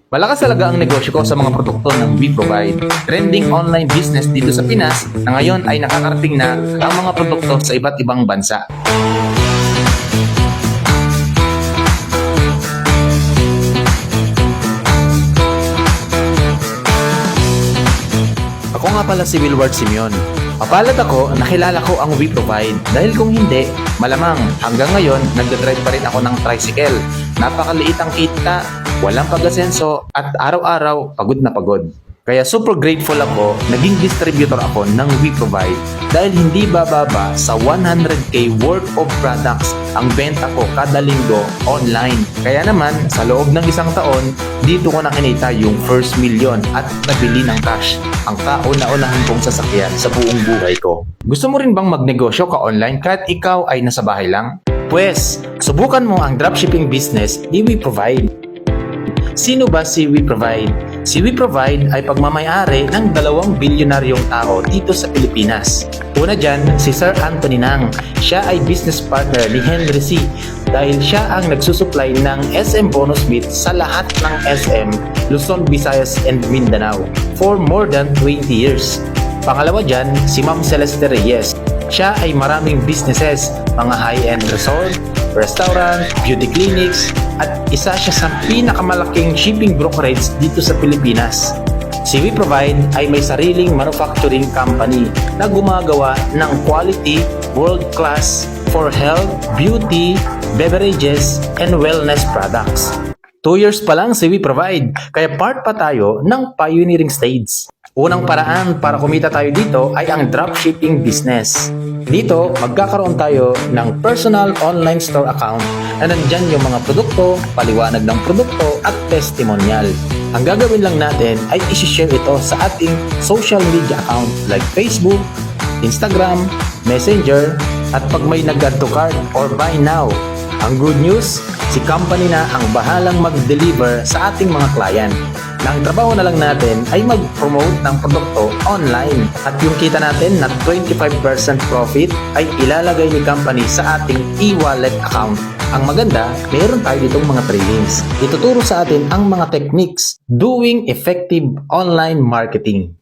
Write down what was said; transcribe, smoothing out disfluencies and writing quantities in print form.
Malakas talaga ang negosyo ko sa mga produkto ng WeProvide. Trending online business dito sa Pinas na ngayon ay nakakarating na ang mga produkto sa iba't ibang bansa. Ako nga pala si Wilward Simeon. Mapalad ako, nakilala ko ang WeProvide dahil kung hindi, malamang hanggang ngayon nagdadrive pa rin ako ng tricycle. Napakaliit ang kita, walang pag-asenso at araw-araw pagod na pagod. Kaya super grateful ako, naging distributor ako ng WeProvide dahil hindi bababa sa 100k worth of products ang benta ko kada linggo online. Kaya naman, sa loob ng isang taon, dito ko nakinita yung first million at nabili ng cash, ang kauna-unahan kong sasakyan sa buong buhay ko. Gusto mo rin bang magnegosyo ka online kahit ikaw ay nasa bahay lang? Pwes, subukan mo ang dropshipping business ni WeProvide. Sino ba si WeProvide? Si WeProvide ay pagmamayari ng 2 bilyonaryong tao dito sa Pilipinas. Una dyan, si Sir Anthony Nang. Siya ay business partner ni Henry C. dahil siya ang nagsusupply ng SM Bonus Meat sa lahat ng SM Luzon, Visayas, and Mindanao for more than 20 years. Pangalawa dyan, si Ma'am Celeste Reyes. Siya ay maraming businesses, mga high-end resort, restaurant, beauty clinics, at isa siya sa pinakamalaking shipping brokerage dito sa Pilipinas. Si WeProvide ay may sariling manufacturing company na gumagawa ng quality, world-class for health, beauty, beverages, and wellness products. 2 years pa lang si WeProvide, kaya part pa tayo ng pioneering stage. Unang paraan para kumita tayo dito ay ang dropshipping business. Dito, magkakaroon tayo ng personal online store account na nandyan yung mga produkto, paliwanag ng produkto at testimonial. Ang gagawin lang natin ay isi-share ito sa ating social media account like Facebook, Instagram, Messenger, at pag may nag-add to cart or buy now. Ang good news, si company na ang bahalang mag-deliver sa ating mga client. Na ang trabaho na lang natin ay mag-promote ng produkto online at yung kita natin na 25% profit ay ilalagay ni company sa ating e-wallet account. Ang maganda, mayroon tayo ditong mga trainings. Ituturo sa atin ang mga techniques doing effective online marketing.